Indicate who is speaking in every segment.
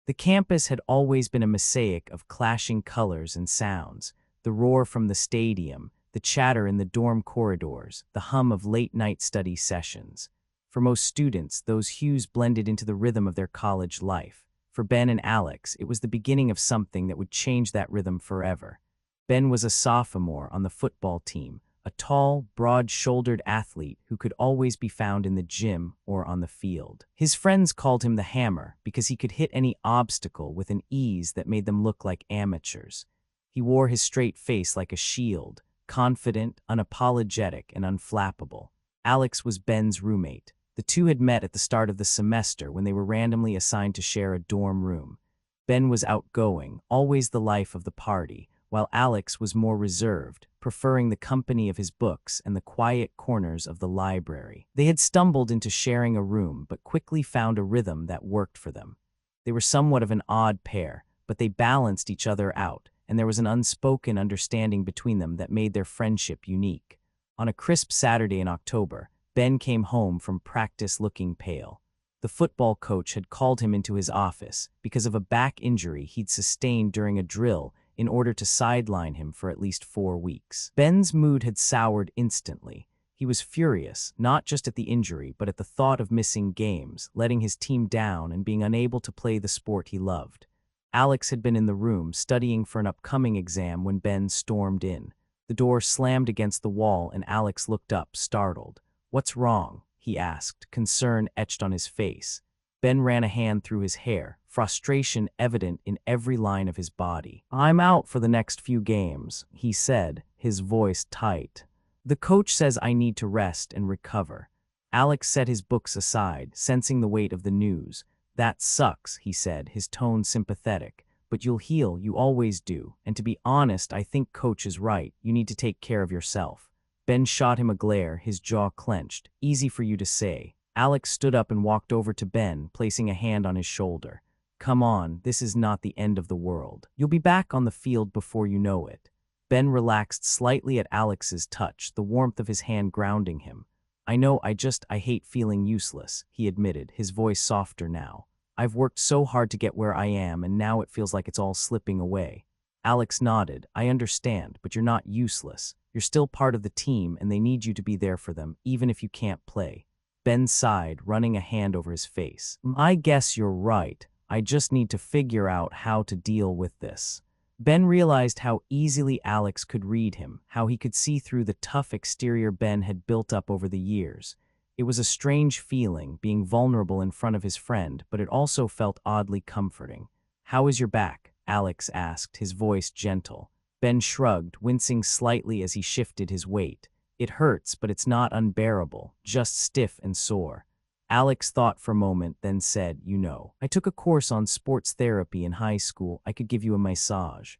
Speaker 1: The campus had always been a mosaic of clashing colors and sounds, the roar from the stadium, the chatter in the dorm corridors, the hum of late-night study sessions. For most students, those hues blended into the rhythm of their college life. For Ben and Alex, it was the beginning of something that would change that rhythm forever. Ben was a sophomore on the football team, a tall, broad-shouldered athlete who could always be found in the gym or on the field. His friends called him the Hammer because he could hit any obstacle with an ease that made them look like amateurs. He wore his straight face like a shield, confident, unapologetic, and unflappable. Alex was Ben's roommate. The two had met at the start of the semester when they were randomly assigned to share a dorm room. Ben was outgoing, always the life of the party, while Alex was more reserved, preferring the company of his books and the quiet corners of the library. They had stumbled into sharing a room, but quickly found a rhythm that worked for them. They were somewhat of an odd pair, but they balanced each other out, and there was an unspoken understanding between them that made their friendship unique. On a crisp Saturday in October, Ben came home from practice looking pale. The football coach had called him into his office because of a back injury he'd sustained during a drill in order to sideline him for at least 4 weeks. Ben's mood had soured instantly. He was furious, not just at the injury, but at the thought of missing games, letting his team down, and being unable to play the sport he loved. Alex had been in the room studying for an upcoming exam when Ben stormed in. The door slammed against the wall and Alex looked up, startled. "What's wrong?" he asked, concern etched on his face. Ben ran a hand through his hair, frustration evident in every line of his body. "I'm out for the next few games," he said, his voice tight. "The coach says I need to rest and recover." Alex set his books aside, sensing the weight of the news. "That sucks," he said, his tone sympathetic. "But you'll heal, you always do. And to be honest, I think coach is right. You need to take care of yourself." Ben shot him a glare, his jaw clenched. "Easy for you to say." Alex stood up and walked over to Ben, placing a hand on his shoulder. "Come on, this is not the end of the world. You'll be back on the field before you know it." Ben relaxed slightly at Alex's touch, the warmth of his hand grounding him. "I know, I hate feeling useless," he admitted, his voice softer now. "I've worked so hard to get where I am, and now it feels like it's all slipping away." Alex nodded. "I understand, but you're not useless. You're still part of the team, and they need you to be there for them, even if you can't play." Ben sighed, running a hand over his face. "I guess you're right. I just need to figure out how to deal with this." Ben realized how easily Alex could read him, how he could see through the tough exterior Ben had built up over the years. It was a strange feeling, being vulnerable in front of his friend, but it also felt oddly comforting. "How is your back?" Alex asked, his voice gentle. Ben shrugged, wincing slightly as he shifted his weight. "It hurts, but it's not unbearable, just stiff and sore." Alex thought for a moment, then said, "You know, I took a course on sports therapy in high school. I could give you a massage."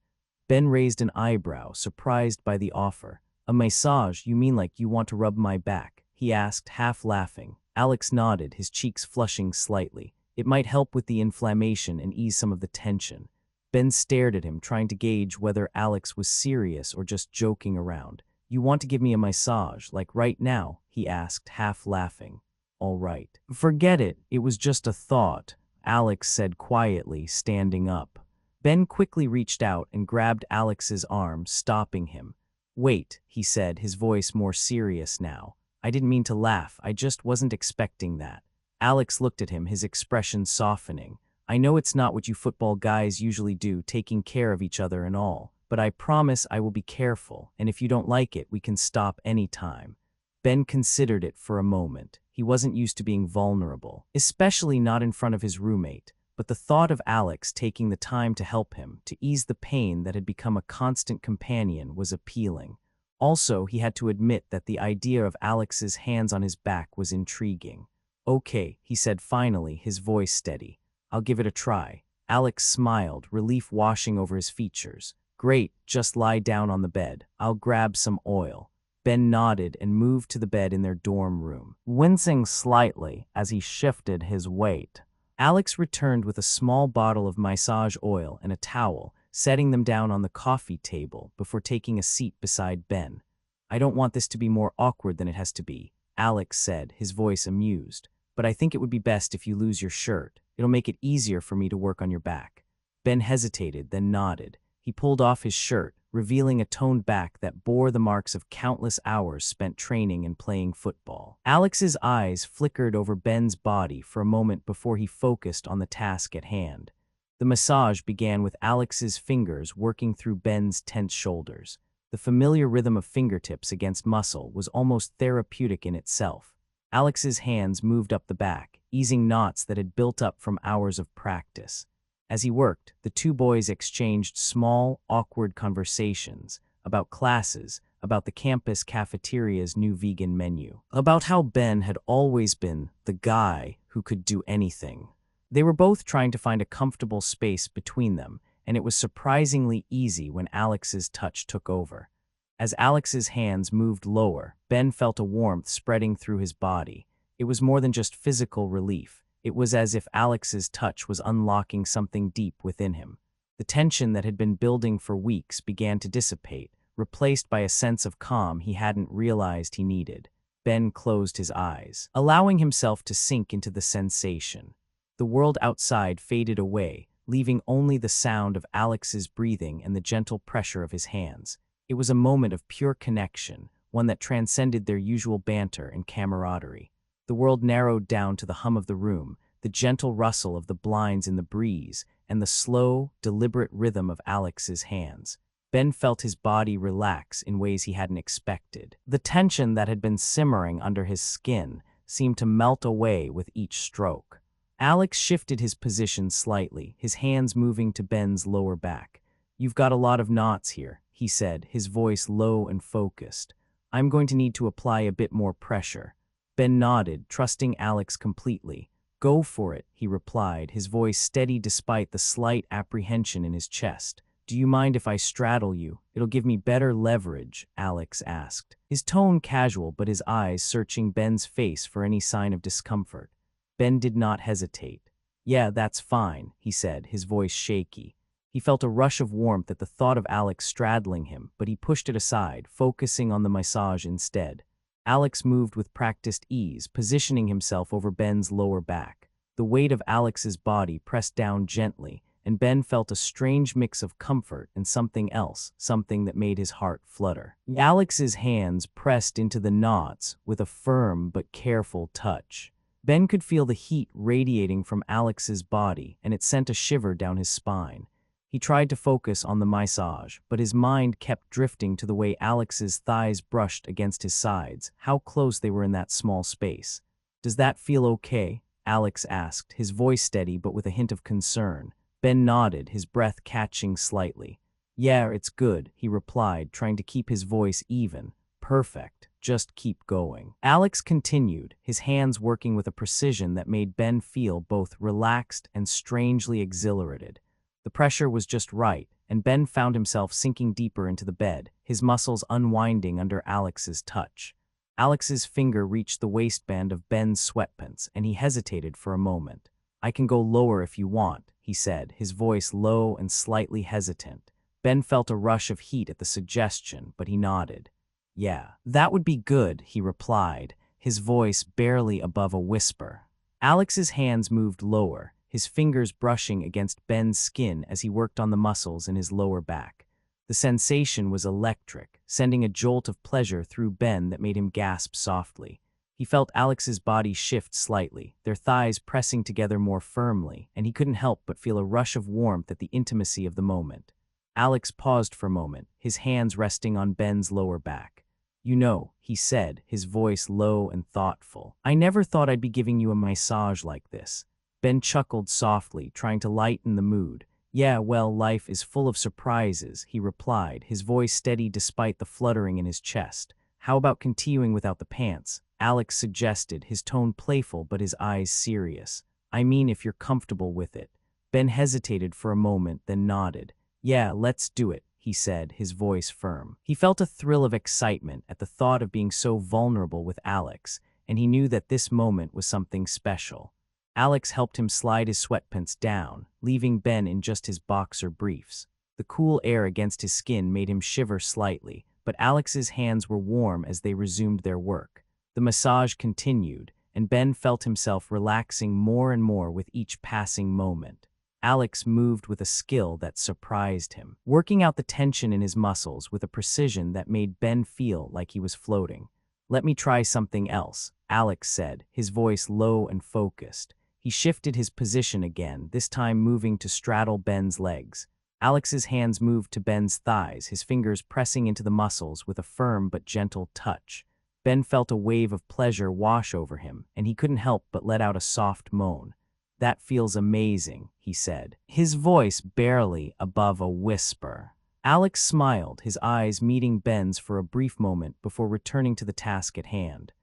Speaker 1: Ben raised an eyebrow, surprised by the offer. "A massage? You mean like you want to rub my back?" he asked, half laughing. Alex nodded, his cheeks flushing slightly. "It might help with the inflammation and ease some of the tension." Ben stared at him, trying to gauge whether Alex was serious or just joking around. "You want to give me a massage, like right now?" he asked, half laughing. "All right." "Forget it, it was just a thought," Alex said quietly, standing up. Ben quickly reached out and grabbed Alex's arm, stopping him. "Wait," he said, his voice more serious now. "I didn't mean to laugh, I just wasn't expecting that." Alex looked at him, his expression softening. "I know it's not what you football guys usually do, taking care of each other and all, but I promise I will be careful, and if you don't like it, we can stop any time." Ben considered it for a moment. He wasn't used to being vulnerable, especially not in front of his roommate, but the thought of Alex taking the time to help him, to ease the pain that had become a constant companion, was appealing. Also, he had to admit that the idea of Alex's hands on his back was intriguing. "Okay," he said finally, his voice steady. "I'll give it a try." Alex smiled, relief washing over his features. "Great, just lie down on the bed. I'll grab some oil." Ben nodded and moved to the bed in their dorm room, wincing slightly as he shifted his weight. Alex returned with a small bottle of massage oil and a towel, setting them down on the coffee table before taking a seat beside Ben. "I don't want this to be more awkward than it has to be," Alex said, his voice amused. "But I think it would be best if you lose your shirt. It'll make it easier for me to work on your back." Ben hesitated, then nodded. He pulled off his shirt, revealing a toned back that bore the marks of countless hours spent training and playing football. Alex's eyes flickered over Ben's body for a moment before he focused on the task at hand. The massage began with Alex's fingers working through Ben's tense shoulders. The familiar rhythm of fingertips against muscle was almost therapeutic in itself. Alex's hands moved up the back, easing knots that had built up from hours of practice. As he worked, the two boys exchanged small, awkward conversations about classes, about the campus cafeteria's new vegan menu, about how Ben had always been the guy who could do anything. They were both trying to find a comfortable space between them, and it was surprisingly easy when Alex's touch took over. As Alex's hands moved lower, Ben felt a warmth spreading through his body. It was more than just physical relief. It was as if Alex's touch was unlocking something deep within him. The tension that had been building for weeks began to dissipate, replaced by a sense of calm he hadn't realized he needed. Ben closed his eyes, allowing himself to sink into the sensation. The world outside faded away, leaving only the sound of Alex's breathing and the gentle pressure of his hands. It was a moment of pure connection, one that transcended their usual banter and camaraderie. The world narrowed down to the hum of the room, the gentle rustle of the blinds in the breeze, and the slow, deliberate rhythm of Alex's hands. Ben felt his body relax in ways he hadn't expected. The tension that had been simmering under his skin seemed to melt away with each stroke. Alex shifted his position slightly, his hands moving to Ben's lower back. "You've got a lot of knots here," he said, his voice low and focused. "I'm going to need to apply a bit more pressure." Ben nodded, trusting Alex completely. "Go for it," he replied, his voice steady despite the slight apprehension in his chest. "Do you mind if I straddle you? It'll give me better leverage," Alex asked, his tone casual but his eyes searching Ben's face for any sign of discomfort. Ben did not hesitate. "Yeah, that's fine," he said, his voice shaky. He felt a rush of warmth at the thought of Alex straddling him, but he pushed it aside, focusing on the massage instead. Alex moved with practiced ease, positioning himself over Ben's lower back. The weight of Alex's body pressed down gently, and Ben felt a strange mix of comfort and something else, something that made his heart flutter. Alex's hands pressed into the knots with a firm but careful touch. Ben could feel the heat radiating from Alex's body, and it sent a shiver down his spine. He tried to focus on the massage, but his mind kept drifting to the way Alex's thighs brushed against his sides, how close they were in that small space. "Does that feel okay?" Alex asked, his voice steady but with a hint of concern. Ben nodded, his breath catching slightly. "Yeah, it's good," he replied, trying to keep his voice even. "Perfect. Just keep going." Alex continued, his hands working with a precision that made Ben feel both relaxed and strangely exhilarated. The pressure was just right, and Ben found himself sinking deeper into the bed, his muscles unwinding under Alex's touch. Alex's finger reached the waistband of Ben's sweatpants, and he hesitated for a moment. "I can go lower if you want," he said, his voice low and slightly hesitant. Ben felt a rush of heat at the suggestion, but he nodded. "Yeah, that would be good," he replied, his voice barely above a whisper. Alex's hands moved lower, his fingers brushing against Ben's skin as he worked on the muscles in his lower back. The sensation was electric, sending a jolt of pleasure through Ben that made him gasp softly. He felt Alex's body shift slightly, their thighs pressing together more firmly, and he couldn't help but feel a rush of warmth at the intimacy of the moment. Alex paused for a moment, his hands resting on Ben's lower back. "You know," he said, his voice low and thoughtful, "I never thought I'd be giving you a massage like this." Ben chuckled softly, trying to lighten the mood. "Yeah, well, life is full of surprises," he replied, his voice steady despite the fluttering in his chest. "How about continuing without the pants?" Alex suggested, his tone playful but his eyes serious. "I mean if you're comfortable with it." Ben hesitated for a moment, then nodded. "Yeah, let's do it," he said, his voice firm. He felt a thrill of excitement at the thought of being so vulnerable with Alex, and he knew that this moment was something special. Alex helped him slide his sweatpants down, leaving Ben in just his boxer briefs. The cool air against his skin made him shiver slightly, but Alex's hands were warm as they resumed their work. The massage continued, and Ben felt himself relaxing more and more with each passing moment. Alex moved with a skill that surprised him, working out the tension in his muscles with a precision that made Ben feel like he was floating. "Let me try something else," Alex said, his voice low and focused. He shifted his position again, this time moving to straddle Ben's legs. Alex's hands moved to Ben's thighs, his fingers pressing into the muscles with a firm but gentle touch. Ben felt a wave of pleasure wash over him, and he couldn't help but let out a soft moan. "That feels amazing," he said, his voice barely above a whisper. Alex smiled, his eyes meeting Ben's for a brief moment before returning to the task at hand.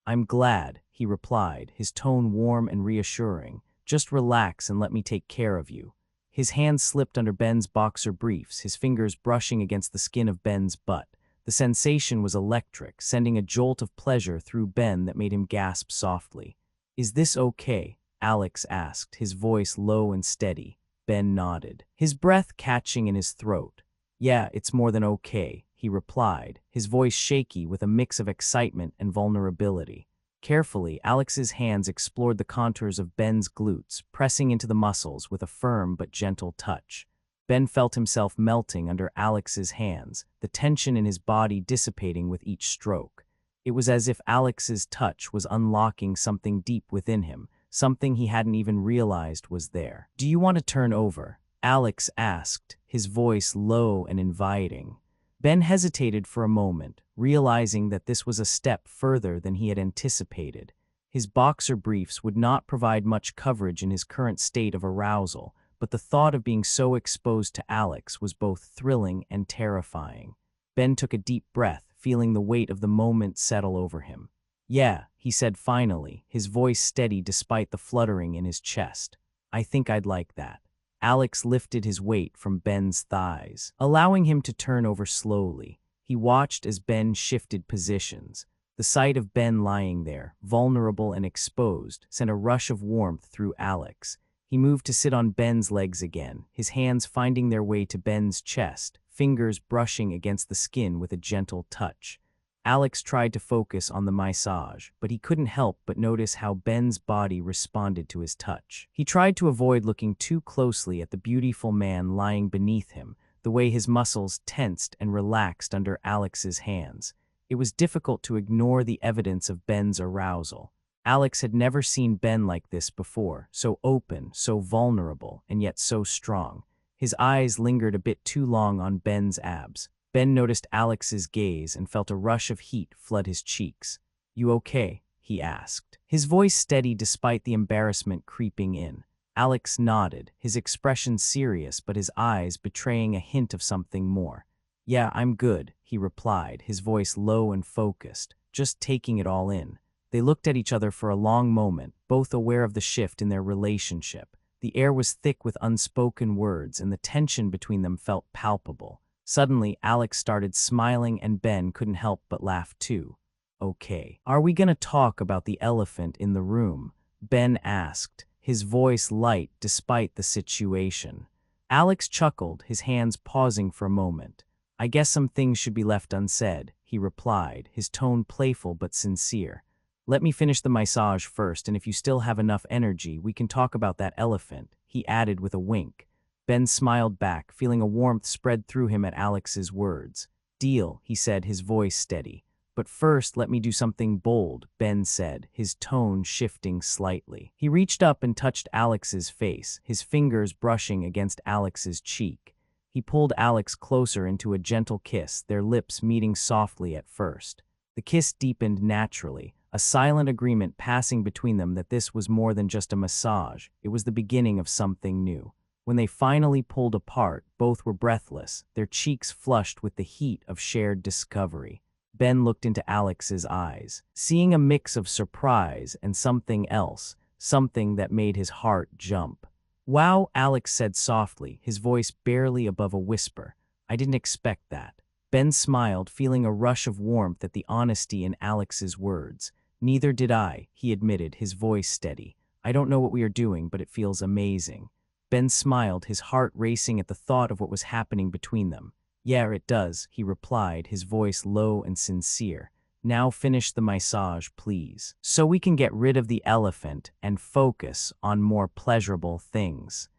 Speaker 1: "I'm glad," he replied, his tone warm and reassuring. "Just relax and let me take care of you." His hands slipped under Ben's boxer briefs, his fingers brushing against the skin of Ben's butt. The sensation was electric, sending a jolt of pleasure through Ben that made him gasp softly. "Is this okay?" Alex asked, his voice low and steady. Ben nodded, his breath catching in his throat. "Yeah, it's more than okay," he replied, his voice shaky with a mix of excitement and vulnerability. Carefully, Alex's hands explored the contours of Ben's glutes, pressing into the muscles with a firm but gentle touch. Ben felt himself melting under Alex's hands, the tension in his body dissipating with each stroke. It was as if Alex's touch was unlocking something deep within him, something he hadn't even realized was there. "Do you want to turn over?" Alex asked, his voice low and inviting. Ben hesitated for a moment, realizing that this was a step further than he had anticipated. His boxer briefs would not provide much coverage in his current state of arousal, but the thought of being so exposed to Alex was both thrilling and terrifying. Ben took a deep breath, feeling the weight of the moment settle over him. "Yeah," he said finally, his voice steady despite the fluttering in his chest. "I think I'd like that." Alex lifted his weight from Ben's thighs, allowing him to turn over slowly. He watched as Ben shifted positions. The sight of Ben lying there, vulnerable and exposed, sent a rush of warmth through Alex. He moved to sit on Ben's legs again, his hands finding their way to Ben's chest, fingers brushing against the skin with a gentle touch. Alex tried to focus on the massage, but he couldn't help but notice how Ben's body responded to his touch. He tried to avoid looking too closely at the beautiful man lying beneath him, the way his muscles tensed and relaxed under Alex's hands. It was difficult to ignore the evidence of Ben's arousal. Alex had never seen Ben like this before, so open, so vulnerable, and yet so strong. His eyes lingered a bit too long on Ben's abs. Ben noticed Alex's gaze and felt a rush of heat flood his cheeks. "You okay?" he asked, his voice steady despite the embarrassment creeping in. Alex nodded, his expression serious but his eyes betraying a hint of something more. "Yeah, I'm good," he replied, his voice low and focused, just taking it all in. They looked at each other for a long moment, both aware of the shift in their relationship. The air was thick with unspoken words, and the tension between them felt palpable. Suddenly, Alex started smiling and Ben couldn't help but laugh too. "Okay, are we gonna talk about the elephant in the room?" Ben asked, his voice light despite the situation. Alex chuckled, his hands pausing for a moment. "I guess some things should be left unsaid," he replied, his tone playful but sincere. "Let me finish the massage first, and if you still have enough energy, we can talk about that elephant," he added with a wink. Ben smiled back, feeling a warmth spread through him at Alex's words. "Deal," he said, his voice steady. "But first, let me do something bold," Ben said, his tone shifting slightly. He reached up and touched Alex's face, his fingers brushing against Alex's cheek. He pulled Alex closer into a gentle kiss, their lips meeting softly at first. The kiss deepened naturally, a silent agreement passing between them that this was more than just a massage, it was the beginning of something new. When they finally pulled apart, both were breathless, their cheeks flushed with the heat of shared discovery. Ben looked into Alex's eyes, seeing a mix of surprise and something else, something that made his heart jump. "Wow," Alex said softly, his voice barely above a whisper. "I didn't expect that." Ben smiled, feeling a rush of warmth at the honesty in Alex's words. "Neither did I," he admitted, his voice steady. "I don't know what we are doing, but it feels amazing." Ben smiled, his heart racing at the thought of what was happening between them. "Yeah, it does," he replied, his voice low and sincere. Now finish the massage, please, so we can get rid of the elephant and focus on more pleasurable things.